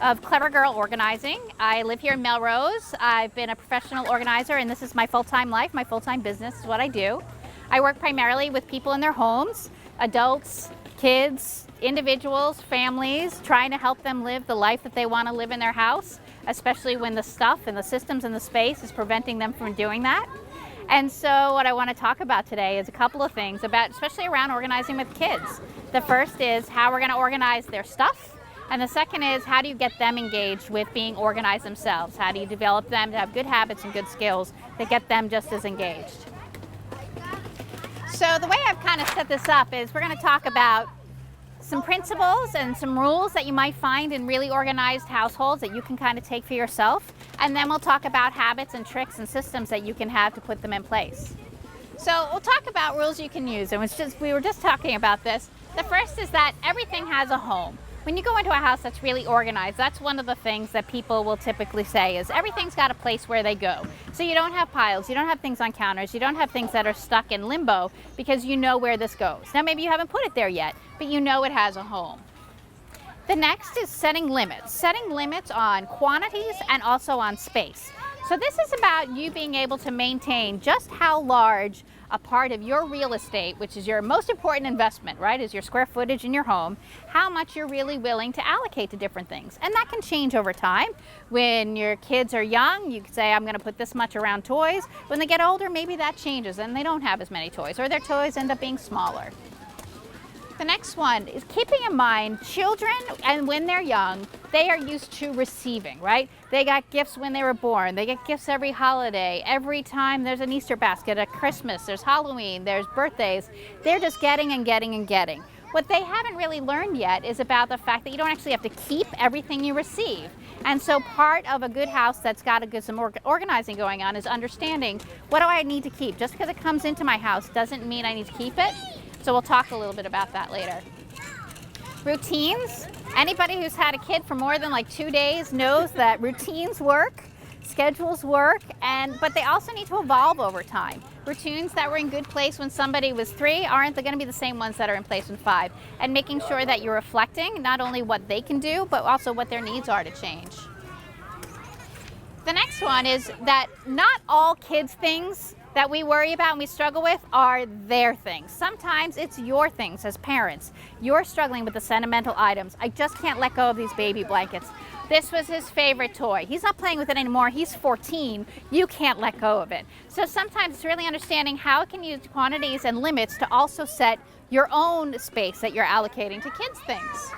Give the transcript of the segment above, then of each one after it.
of Clever Girl Organizing. I live here in Melrose. I've been a professional organizer, and this is my full-time life, my full-time business is what I do. I work primarily with people in their homes, adults, kids, individuals, families, trying to help them live the life that they want to live in their house, especially when the stuff and the systems and the space is preventing them from doing that. And so what I want to talk about today is a couple of things about, especially around organizing with kids. The first is how we're going to organize their stuff. And the second is how do you get them engaged with being organized themselves? How do you develop them to have good habits and good skills that get them just as engaged? So the way I've kind of set this up is we're going to talk about some principles and some rules that you might find in really organized households that you can kind of take for yourself. And then we'll talk about habits and tricks and systems that you can have to put them in place. So we'll talk about rules you can use. And we were just talking about this. The first is that everything has a home. When you go into a house that's really organized, that's one of the things that people will typically say is everything's got a place where they go. So you don't have piles, you don't have things on counters, you don't have things that are stuck in limbo because you know where this goes. Now maybe you haven't put it there yet, but you know it has a home. The next is setting limits on quantities and also on space. So this is about you being able to maintain just how large a part of your real estate, which is your most important investment, right, is your square footage in your home, how much you're really willing to allocate to different things. And that can change over time. When your kids are young, you could say, I'm going to put this much around toys. When they get older, maybe that changes and they don't have as many toys, or their toys end up being smaller. The next one is keeping in mind children, and when they're young, they are used to receiving, right? They got gifts when they were born. They get gifts every holiday. Every time there's an Easter basket, at Christmas, there's Halloween, there's birthdays. They're just getting and getting and getting. What they haven't really learned yet is about the fact that you don't actually have to keep everything you receive. And so part of a good house that's got some organizing going on is understanding, what do I need to keep? Just because it comes into my house doesn't mean I need to keep it. So we'll talk a little bit about that later. Routines. Anybody who's had a kid for more than like 2 days knows that routines work, schedules work, but they also need to evolve over time. Routines that were in good place when somebody was 3 aren't going to be the same ones that are in place when 5. And making sure that you're reflecting not only what they can do, but also what their needs are to change. The next one is that not all kids' things that we worry about and we struggle with are their things. Sometimes it's your things as parents. You're struggling with the sentimental items. I just can't let go of these baby blankets. This was his favorite toy. He's not playing with it anymore. He's 14. You can't let go of it. So sometimes it's really understanding how can you use quantities and limits to also set your own space that you're allocating to kids' things.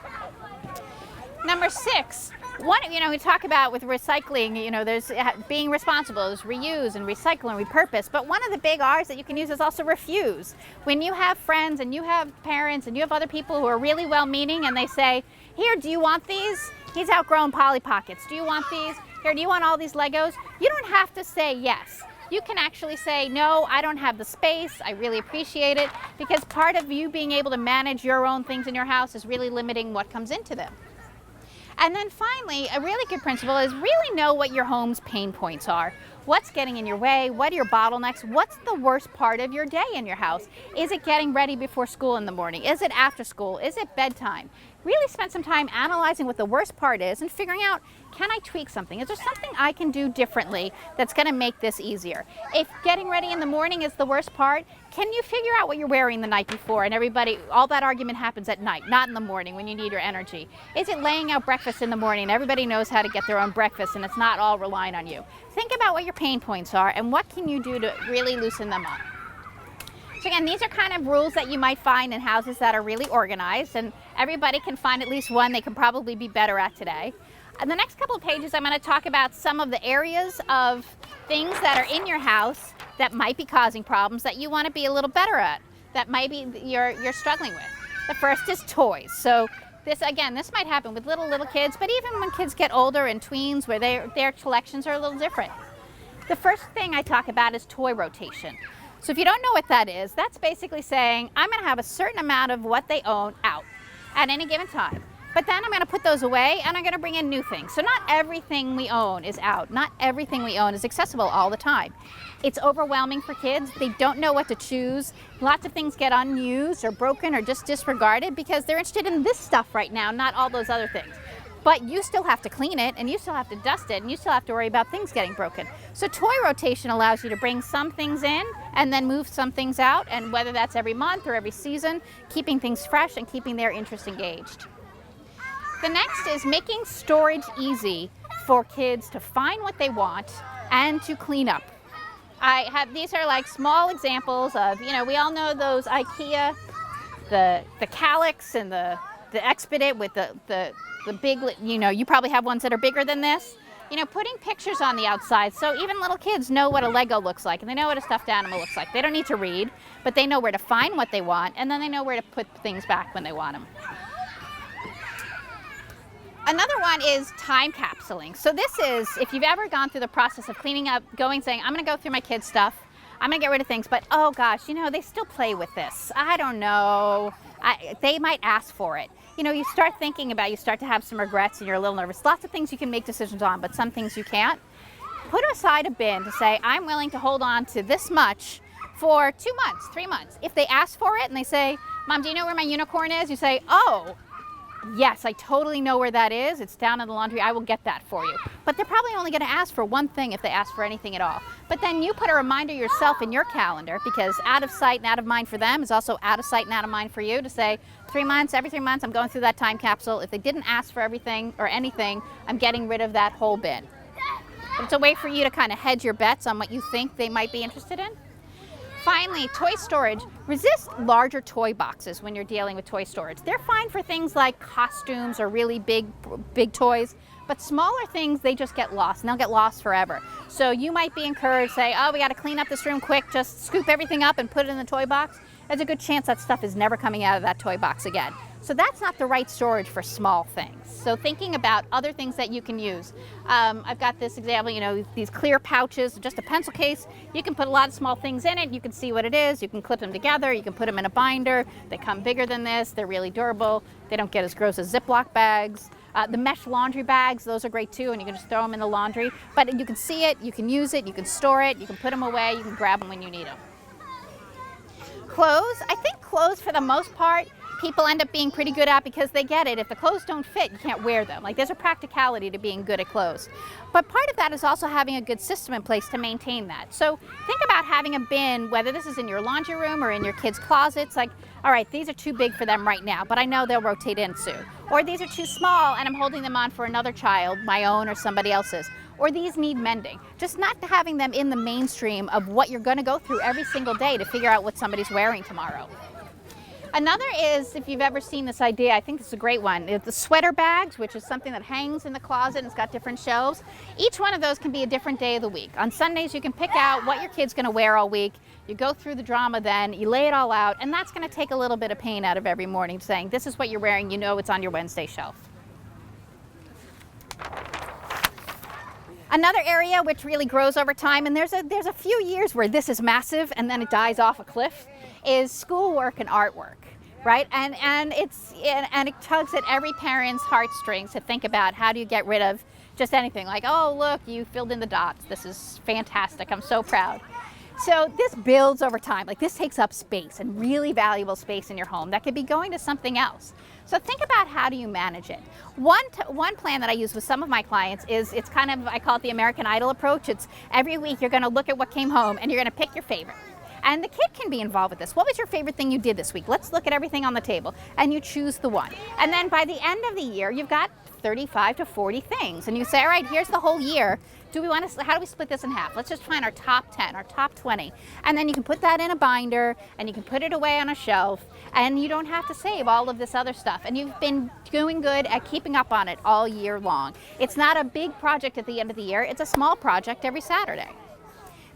Number 6. We talk about with recycling, there's being responsible, there's reuse and recycle and repurpose, but one of the big R's that you can use is also refuse. When you have friends and you have parents and you have other people who are really well-meaning and they say, here, do you want these? He's outgrown Polly Pockets. Do you want these? Here, do you want all these Legos? You don't have to say yes. You can actually say, no, I don't have the space, I really appreciate it, because part of you being able to manage your own things in your house is really limiting what comes into them. And then finally, a really good principle is really know what your home's pain points are. What's getting in your way? What are your bottlenecks? What's the worst part of your day in your house? Is it getting ready before school in the morning? Is it after school? Is it bedtime? Really spend some time analyzing what the worst part is and figuring out, can I tweak something? Is there something I can do differently that's going to make this easier? If getting ready in the morning is the worst part, can you figure out what you're wearing the night before and all that argument happens at night, not in the morning when you need your energy? Is it laying out breakfast in the morning and everybody knows how to get their own breakfast and it's not all relying on you? Think about what your pain points are and what can you do to really loosen them up. So again, these are kind of rules that you might find in houses that are really organized, and everybody can find at least one they can probably be better at today. In the next couple of pages, I'm going to talk about some of the areas of things that are in your house that might be causing problems that you want to be a little better at, that maybe you're struggling with. The first is toys. So this might happen with little kids, but even when kids get older and tweens where their collections are a little different. The first thing I talk about is toy rotation. So if you don't know what that is, that's basically saying I'm going to have a certain amount of what they own out at any given time. But then I'm going to put those away and I'm going to bring in new things. So not everything we own is out. Not everything we own is accessible all the time. It's overwhelming for kids. They don't know what to choose. Lots of things get unused or broken or just disregarded because they're interested in this stuff right now, not all those other things. but you still have to clean it, and you still have to dust it, and you still have to worry about things getting broken. So toy rotation allows you to bring some things in and then move some things out, and whether that's every month or every season, keeping things fresh and keeping their interest engaged. The next is making storage easy for kids to find what they want and to clean up. These are like small examples of, we all know those IKEA, the Calyx and the Expedit with the big, you probably have ones that are bigger than this. Putting pictures on the outside so even little kids know what a Lego looks like and they know what a stuffed animal looks like. They don't need to read, but they know where to find what they want, and then they know where to put things back when they want them. Another one is time capsuling. So this is, if you've ever gone through the process of cleaning up, saying, I'm going to go through my kids' stuff, I'm going to get rid of things, but oh gosh, they still play with this. I don't know. They might ask for it. You start thinking about, you start to have some regrets and you're a little nervous. Lots of things you can make decisions on, but some things you can't. Put aside a bin to say, I'm willing to hold on to this much for 2 months, 3 months. If they ask for it and they say, Mom, do you know where my unicorn is? You say, oh, yes, I totally know where that is. It's down in the laundry. I will get that for you. But they're probably only going to ask for one thing if they ask for anything at all. But then you put a reminder yourself in your calendar, because out of sight and out of mind for them is also out of sight and out of mind for you, to say 3 months, every 3 months, I'm going through that time capsule. If they didn't ask for everything or anything, I'm getting rid of that whole bin. But it's a way for you to kind of hedge your bets on what you think they might be interested in. Finally, toy storage. Resist larger toy boxes when you're dealing with toy storage. They're fine for things like costumes or really big toys, but smaller things, they just get lost, and they'll get lost forever. So you might be encouraged, say, oh, we got to clean up this room quick, just scoop everything up and put it in the toy box. There's a good chance that stuff is never coming out of that toy box again. So that's not the right storage for small things. So thinking about other things that you can use. I've got this example, these clear pouches, just a pencil case. You can put a lot of small things in it. You can see what it is. You can clip them together. You can put them in a binder. They come bigger than this. They're really durable. They don't get as gross as Ziploc bags. The mesh laundry bags, those are great too, and you can just throw them in the laundry. But you can see it, you can use it, you can store it, you can put them away, you can grab them when you need them. Clothes, I think clothes for the most part, people end up being pretty good at, because they get it. If the clothes don't fit, you can't wear them. Like, there's a practicality to being good at clothes. But part of that is also having a good system in place to maintain that. So think about having a bin, whether this is in your laundry room or in your kids' closets, like, all right, these are too big for them right now, but I know they'll rotate in soon. Or these are too small and I'm holding them on for another child, my own or somebody else's. Or these need mending. Just not having them in the mainstream of what you're going to go through every single day to figure out what somebody's wearing tomorrow. Another is, if you've ever seen this idea, I think it's a great one, is the sweater bags, which is something that hangs in the closet and it's got different shelves. Each one of those can be a different day of the week. On Sundays, you can pick out what your kid's going to wear all week. You go through the drama then, you lay it all out, and that's going to take a little bit of pain out of every morning, saying, this is what you're wearing, you know it's on your Wednesday shelf. Another area which really grows over time, and there's a few years where this is massive and then it dies off a cliff, is schoolwork and artwork, right? And it tugs at every parent's heartstrings to think about, how do you get rid of just anything, like, oh look, you filled in the dots, this is fantastic, I'm so proud. So this builds over time. Like, this takes up space, and really valuable space in your home that could be going to something else. So think about, how do you manage it? One plan that I use with some of my clients is, it's kind of, I call it the American Idol approach. It's every week you're going to look at what came home and you're going to pick your favorite. And the kid can be involved with this. What was your favorite thing you did this week? Let's look at everything on the table, and you choose the one. And then by the end of the year, you've got 35 to 40 things. And you say, all right, here's the whole year. How do we split this in half? Let's just find our top 10, our top 20. And then you can put that in a binder, and you can put it away on a shelf, and you don't have to save all of this other stuff. And you've been doing good at keeping up on it all year long. It's not a big project at the end of the year. It's a small project every Saturday.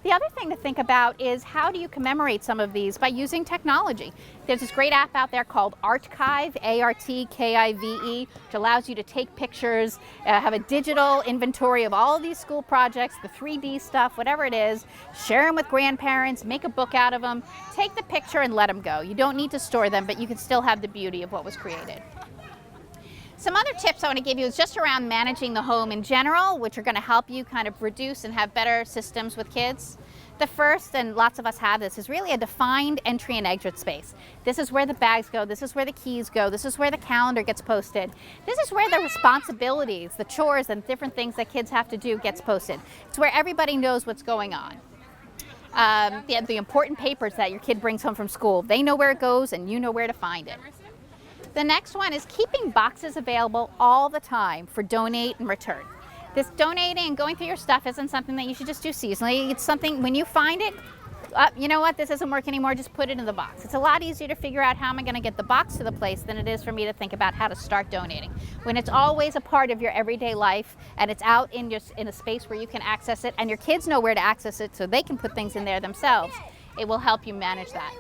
The other thing to think about is, how do you commemorate some of these by using technology? There's this great app out there called Archive, A-R-T-K-I-V-E, which allows you to take pictures, have a digital inventory of all of these school projects, the 3D stuff, whatever it is, share them with grandparents, make a book out of them, take the picture and let them go. You don't need to store them, but you can still have the beauty of what was created. Some other tips I want to give you is just around managing the home in general, which are going to help you kind of reduce and have better systems with kids. The first, and lots of us have this, is really a defined entry and exit space. This is where the bags go, this is where the keys go, this is where the calendar gets posted. This is where the responsibilities, the chores and different things that kids have to do gets posted. It's where everybody knows what's going on. The important papers that your kid brings home from school, they know where it goes and you know where to find it. The next one is keeping boxes available all the time for donate and return. This donating and going through your stuff isn't something that you should just do seasonally. It's something, when you find it, you know what, this doesn't work anymore, just put it in the box. It's a lot easier to figure out how am I going to get the box to the place than it is for me to think about how to start donating. When it's always a part of your everyday life and it's out in a space where you can access it and your kids know where to access it so they can put things in there themselves, it will help you manage that.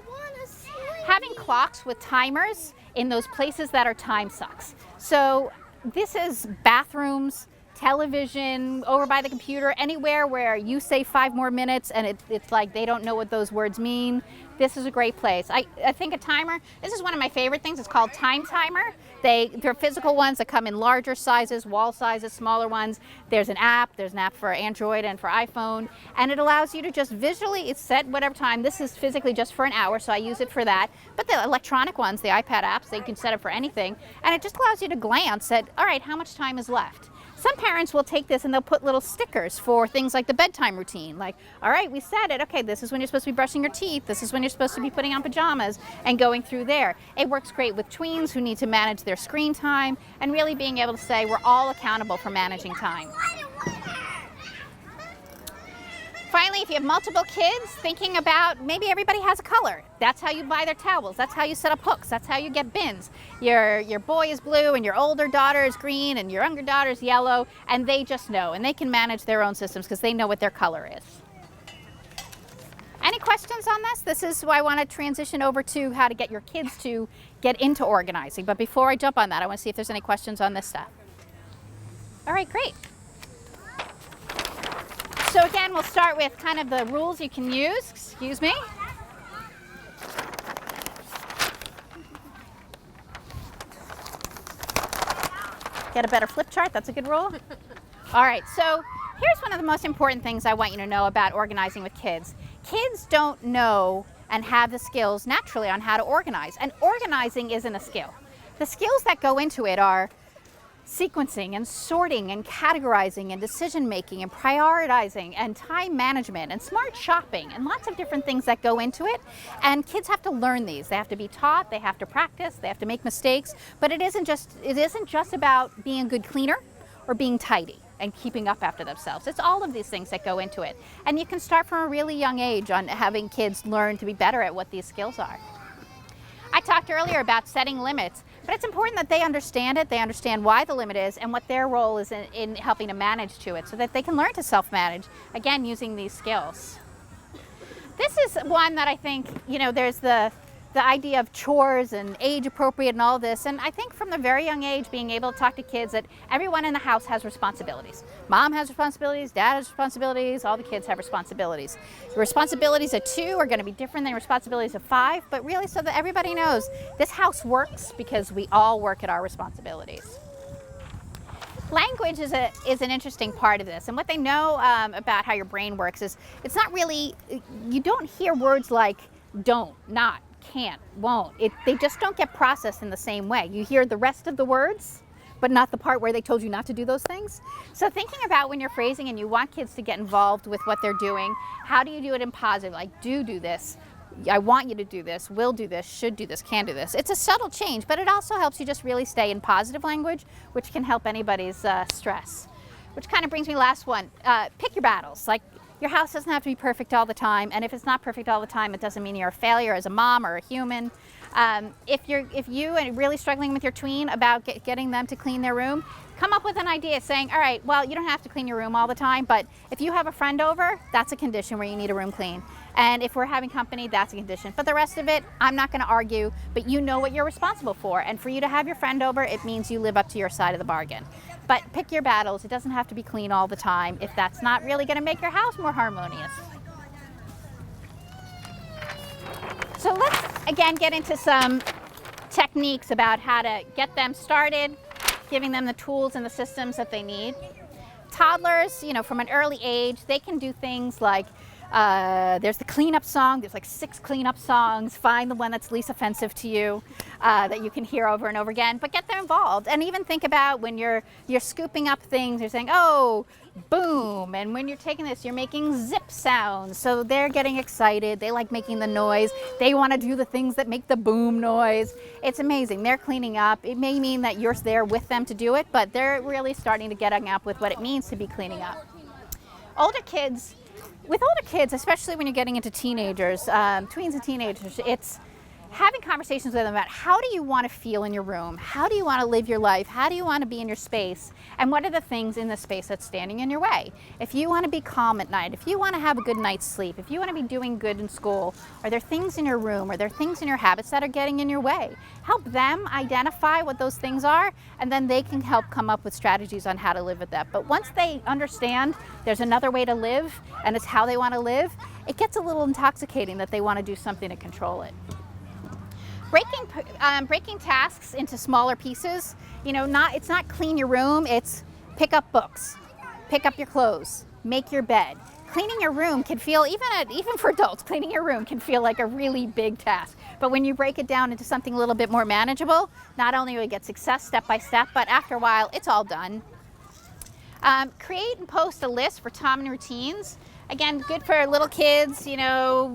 Having clocks with timers in those places that are time sucks. So this is bathrooms, television, over by the computer, anywhere where you say 5 more minutes and it's like they don't know what those words mean. This is a great place. I think a timer, this is one of my favorite things. It's called Time Timer. They're physical ones that come in larger sizes, wall sizes, smaller ones. There's an app for Android and for iPhone, and it allows you to just visually set whatever time. This is physically just for an hour, so I use it for that. But the electronic ones, the iPad apps, they can set it for anything, and it just allows you to glance at, all right, how much time is left? Some parents will take this and they'll put little stickers for things like the bedtime routine. Like, all right, we said it. Okay, this is when you're supposed to be brushing your teeth. This is when you're supposed to be putting on pajamas and going through there. It works great with tweens who need to manage their screen time and really being able to say we're all accountable for managing time. Finally, if you have multiple kids, thinking about maybe everybody has a color. That's how you buy their towels. That's how you set up hooks. That's how you get bins. Your boy is blue and your older daughter is green and your younger daughter is yellow, and they just know, and they can manage their own systems because they know what their color is. Any questions on this? This is why I want to transition over to how to get your kids to get into organizing. But before I jump on that, I want to see if there's any questions on this stuff. All right, great. So again, we'll start with kind of the rules you can use. Excuse me. Get a better flip chart, that's a good rule. All right, so here's one of the most important things I want you to know about organizing with kids. Kids don't know and have the skills naturally on how to organize, and organizing isn't a skill. The skills that go into it are sequencing and sorting and categorizing and decision making and prioritizing and time management and smart shopping and lots of different things that go into it. And kids have to learn these. They have to be taught, they have to practice, they have to make mistakes, but it isn't just about being a good cleaner or being tidy and keeping up after themselves. It's all of these things that go into it. And you can start from a really young age on having kids learn to be better at what these skills are. I talked earlier about setting limits, but it's important that they understand it, they understand why the limit is and what their role is in helping to manage to it so that they can learn to self-manage, again, using these skills. This is one that I think, there's the idea of chores and age appropriate and all this, and I think from the very young age being able to talk to kids that everyone in the house has responsibilities. Mom has responsibilities, dad has responsibilities, all the kids have responsibilities. The responsibilities of 2 are going to be different than responsibilities of 5, but really so that everybody knows this house works because we all work at our responsibilities. Language is an interesting part of this, and what they know about how your brain works is it's not really, you don't hear words like don't, not, can't, won't. They just don't get processed in the same way. You hear the rest of the words, but not the part where they told you not to do those things. So thinking about when you're phrasing and you want kids to get involved with what they're doing, how do you do it in positive? Like, do this. I want you to do this, will do this, should do this, can do this. It's a subtle change, but it also helps you just really stay in positive language, which can help anybody's stress. Which kind of brings me to the last one. Pick your battles. Like, your house doesn't have to be perfect all the time, and if it's not perfect all the time, it doesn't mean you're a failure as a mom or a human. If you are really struggling with your tween about getting them to clean their room, come up with an idea saying, all right, well, you don't have to clean your room all the time, but if you have a friend over, that's a condition where you need a room clean. And if we're having company, that's a condition. But the rest of it, I'm not going to argue, but you know what you're responsible for. And for you to have your friend over, it means you live up to your side of the bargain. But pick your battles. It doesn't have to be clean all the time if that's not really going to make your house more harmonious. So let's, again, get into some techniques about how to get them started. giving them the tools and the systems that they need. Toddlers, from an early age, they can do things like there's the cleanup song. There's like 6 cleanup songs. Find the one that's least offensive to you that you can hear over and over again, but get them involved. And even think about when you're scooping up things, you're saying, oh, boom. And when you're taking this, you're making zip sounds. So they're getting excited. They like making the noise. They want to do the things that make the boom noise. It's amazing. They're cleaning up. It may mean that you're there with them to do it, but they're really starting to get up with what it means to be cleaning up. With older kids, especially when you're getting into teenagers, tweens and teenagers, it's having conversations with them about how do you want to feel in your room? How do you want to live your life? How do you want to be in your space? And what are the things in the space that's standing in your way? If you want to be calm at night, if you want to have a good night's sleep, if you want to be doing good in school, are there things in your room, are there things in your habits that are getting in your way? Help them identify what those things are, and then they can help come up with strategies on how to live with that. But once they understand there's another way to live, and it's how they want to live, it gets a little intoxicating that they want to do something to control it. Breaking tasks into smaller pieces, it's not clean your room, it's pick up books, pick up your clothes, make your bed. Cleaning your room can feel, even for adults, cleaning your room can feel like a really big task. But when you break it down into something a little bit more manageable, not only will you get success step by step, but after a while, it's all done. Create and post a list for time and routines. Again, good for little kids,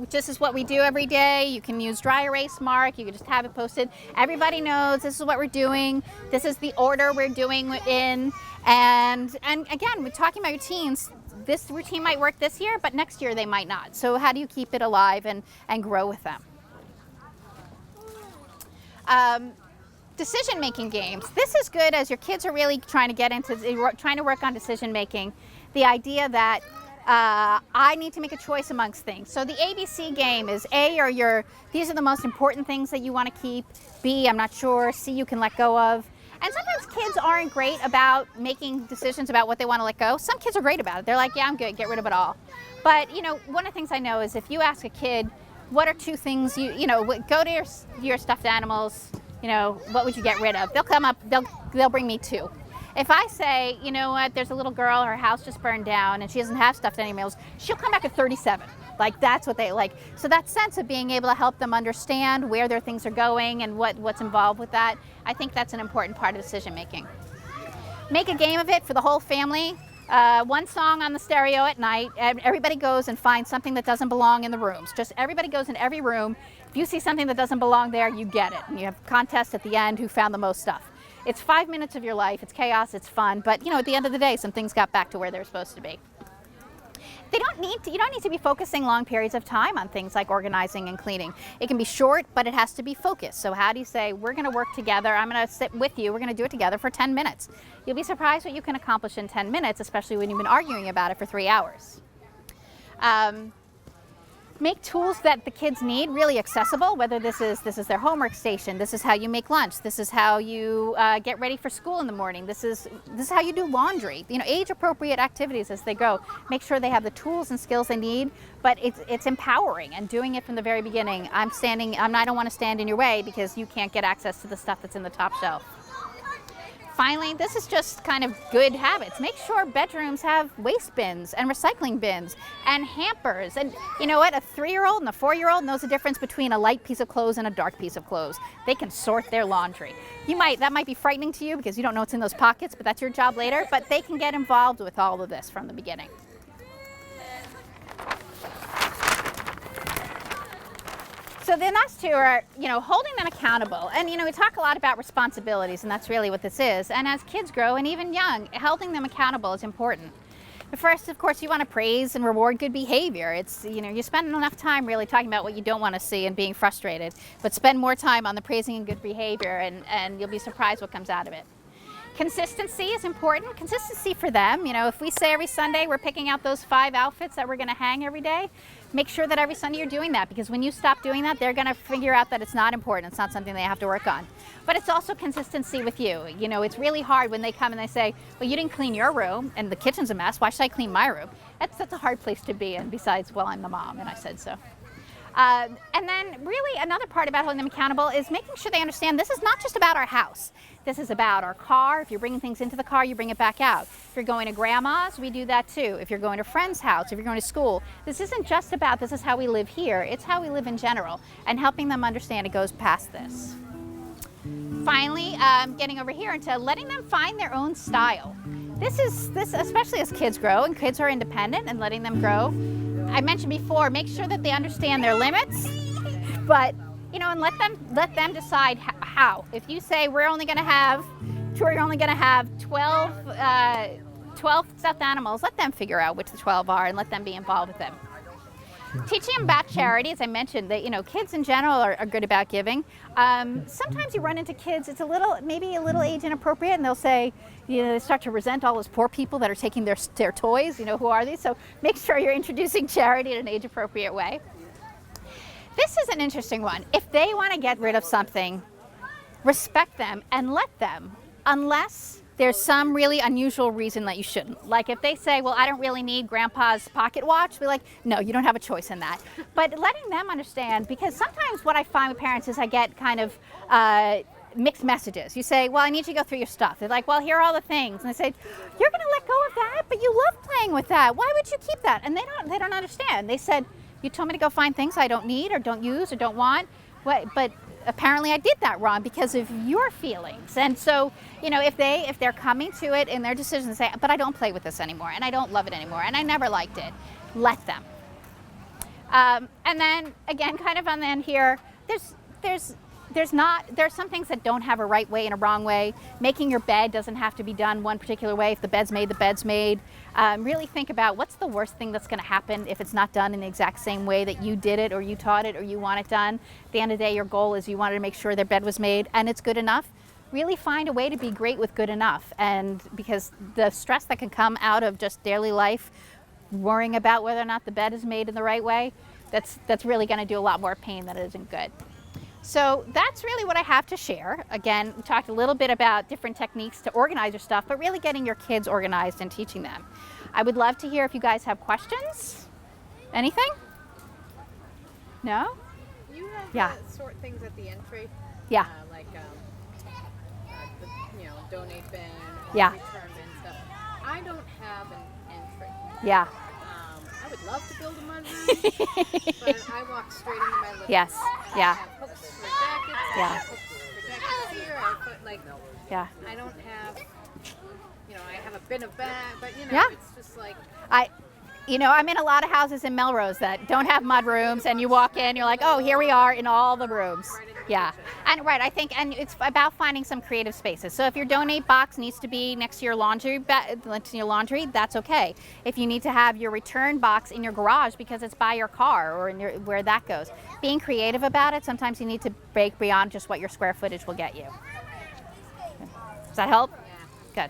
this is what we do every day. You can use dry erase mark, you can just have it posted. Everybody knows this is what we're doing, this is the order we're doing it in. And again, we're talking about routines. This routine might work this year, but next year they might not. So how do you keep it alive and grow with them? Decision-making games. This is good as your kids are really trying to work on decision-making. The idea that I need to make a choice amongst things. So the ABC game is A, these are the most important things that you want to keep. B, I'm not sure. C, you can let go of. And sometimes kids aren't great about making decisions about what they want to let go. Some kids are great about it. They're like, yeah, I'm good, get rid of it all. But, one of the things I know is if you ask a kid, what are 2 things go to your stuffed animals, what would you get rid of? They'll come up, they'll bring me 2. If I say, you know what, there's a little girl, her house just burned down and she doesn't have stuffed animals, she'll come back at 37. Like, that's what they like. So that sense of being able to help them understand where their things are going and what's involved with that, I think that's an important part of decision making. Make a game of it for the whole family. 1 song on the stereo at night, and everybody goes and finds something that doesn't belong in the rooms. Just everybody goes in every room. If you see something that doesn't belong there, you get it. And you have contests at the end who found the most stuff. It's 5 minutes of your life, it's chaos, it's fun, but at the end of the day, some things got back to where they're supposed to be. You don't need to be focusing long periods of time on things like organizing and cleaning. It can be short, but it has to be focused. So how do you say, we're going to work together, I'm going to sit with you, we're going to do it together for 10 minutes. You'll be surprised what you can accomplish in 10 minutes, especially when you've been arguing about it for 3 hours. Make tools that the kids need really accessible, whether this is their homework station, this is how you make lunch, this is how you get ready for school in the morning, this is how you do laundry. Age appropriate activities as they go. Make sure they have the tools and skills they need, but it's empowering and doing it from the very beginning. I don't want to stand in your way because you can't get access to the stuff that's in the top shelf. Finally, this is just kind of good habits. Make sure bedrooms have waste bins and recycling bins and hampers. And you know what? A 3-year-old and a 4-year-old knows the difference between a light piece of clothes and a dark piece of clothes. They can sort their laundry. That might be frightening to you because you don't know what's in those pockets, but that's your job later. But they can get involved with all of this from the beginning. So the last 2 are, holding them accountable. And, we talk a lot about responsibilities, and that's really what this is. And as kids grow, and even young, holding them accountable is important. But first, of course, you want to praise and reward good behavior. It's, you spend enough time really talking about what you don't want to see and being frustrated, but spend more time on the praising and good behavior, and you'll be surprised what comes out of it. Consistency is important. Consistency for them. If we say every Sunday we're picking out those 5 outfits that we're going to hang every day, make sure that every Sunday you're doing that, because when you stop doing that, they're going to figure out that it's not important. It's not something they have to work on. But it's also consistency with you. It's really hard when they come and they say, well, you didn't clean your room and the kitchen's a mess. Why should I clean my room? That's a hard place to be in, besides, well, I'm the mom and I said so. And then really another part about holding them accountable is making sure they understand this is not just about our house. This is about our car. If you're bringing things into the car, you bring it back out. If you're going to grandma's, we do that too. If you're going to a friend's house, if you're going to school, this isn't just about this is how we live here. It's how we live in general, and helping them understand it goes past this. Finally, getting over here into letting them find their own style. This especially as kids grow and kids are independent, and letting them grow. I mentioned before, make sure that they understand their limits, but and let them decide how. If you say we're only going to have 12 stuffed animals, let them figure out which the 12 are and let them be involved with them. Teaching them about charity, as I mentioned, that kids in general are good about giving. Sometimes you run into kids, it's maybe a little age inappropriate, and they'll say, they start to resent all those poor people that are taking their toys. Who are these? So make sure you're introducing charity in an age appropriate way. This is an interesting one. If they want to get rid of something, respect them and let them, unless there's some really unusual reason that you shouldn't. Like if they say, well, I don't really need grandpa's pocket watch, be like, no, you don't have a choice in that. But letting them understand, because sometimes what I find with parents is I get kind of mixed messages. You say, well, I need you to go through your stuff. They're like, well, here are all the things. And I say, you're going to let go of that, but you love playing with that. Why would you keep that? And they don't understand. They said, you told me to go find things I don't need or don't use or don't want. But apparently I did that wrong because of your feelings. And so, if they're coming to it in their decision and say, but I don't play with this anymore and I don't love it anymore and I never liked it, let them. And then again, kind of on the end here, there's some things that don't have a right way and a wrong way. Making your bed doesn't have to be done one particular way. If the bed's made, the bed's made. Really think about what's the worst thing that's going to happen if it's not done in the exact same way that you did it or you taught it or you want it done. At the end of the day, your goal is you wanted to make sure their bed was made and it's good enough. Really find a way to be great with good enough, and because the stress that can come out of just daily life, worrying about whether or not the bed is made in the right way, that's really going to do a lot more pain than it isn't good. So that's really what I have to share. Again, we talked a little bit about different techniques to organize your stuff, but really getting your kids organized and teaching them. I would love to hear if you guys have questions. Anything? No? You have sort things at the entry? Yeah. Donate bin, yeah. return bin stuff. I don't have an entry. Yeah. I would love to build a mudroom, but I walk straight into my living room. Yes. Yeah. I have hooks for jackets. Yeah. I have hooks for jackets here. I put yeah. I don't have, I have a bin of bags, but yeah. It's just like. I'm in a lot of houses in Melrose that don't have mud rooms, and you walk in, you're like, oh, here we are in all the rooms. Yeah, and and it's about finding some creative spaces. So if your donate box needs to be next to your laundry, that's okay. If you need to have your return box in your garage because it's by your car or in where that goes, being creative about it. Sometimes you need to break beyond just what your square footage will get you. Does that help? Yeah.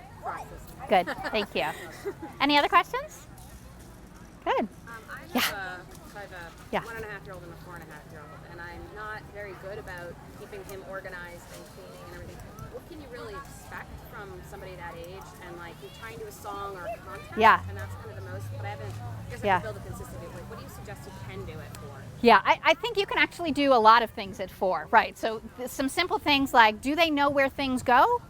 Good. Good. Thank you. Any other questions? Good. I have a 1.5-year-old and a 4.5-year-old, and I'm not very good about keeping him organized and cleaning and everything. What can you really expect from somebody that age? And you're trying to do a song or a content, and that's kind of the most. But I haven't built a consistency. What do you suggest you can do it for? Yeah, I think you can actually do a lot of things at 4, right? So some simple things like, do they know where things go?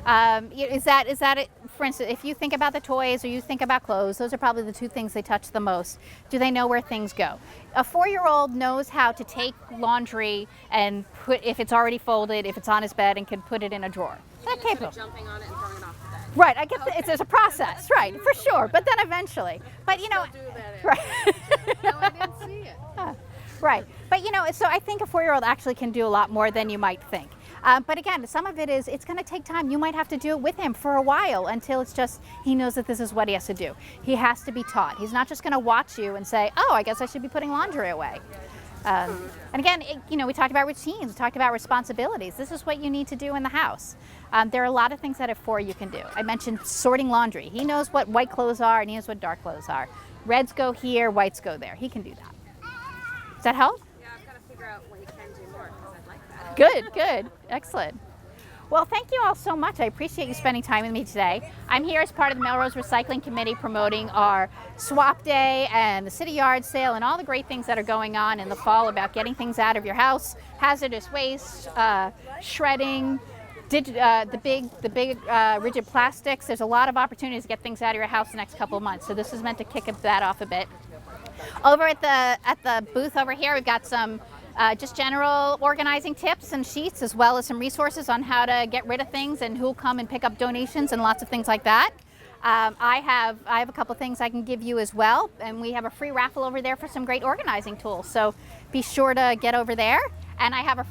Is that it? For instance, if you think about the toys or you think about clothes, those are probably the two things they touch the most. Do they know where things go? A 4-year-old knows how to take laundry and if it's already folded, if it's on his bed, and can put it in a drawer. That's capable. Jumping on it and throwing it off the bed. Right, I get there's a process, right, for sure. But then eventually, but do that right. No, I didn't see it. Right, but so I think a 4-year-old actually can do a lot more than you might think. But again, some of it's going to take time. You might have to do it with him for a while until it's just he knows that this is what he has to do. He has to be taught. He's not just going to watch you and say, oh, I guess I should be putting laundry away. And again, we talked about routines. We talked about responsibilities. This is what you need to do in the house. There are a lot of things that at 4 you can do. I mentioned sorting laundry. He knows what white clothes are and he knows what dark clothes are. Reds go here, whites go there. He can do that. Does that help? Yeah, I've got to figure out what you can do more because I'd like that. Good, good. Excellent. Well, thank you all so much. I appreciate you spending time with me today. I'm here as part of the Melrose Recycling Committee promoting our swap day and the city yard sale and all the great things that are going on in the fall about getting things out of your house, hazardous waste, shredding, the big rigid plastics. There's a lot of opportunities to get things out of your house the next couple of months. So this is meant to kick that off a bit. Over at the booth over here, we've got some just general organizing tips and sheets, as well as some resources on how to get rid of things and who'll come and pick up donations and lots of things like that. I have a couple things I can give you as well, and we have a free raffle over there for some great organizing tools. So be sure to get over there. And I have a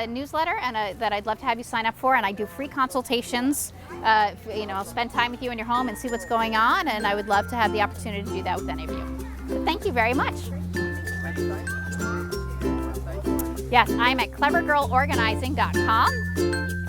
newsletter that I'd love to have you sign up for, and I do free consultations. I'll spend time with you in your home and see what's going on, and I would love to have the opportunity to do that with any of you. So thank you very much. Yes, I'm at clevergirlorganizing.com.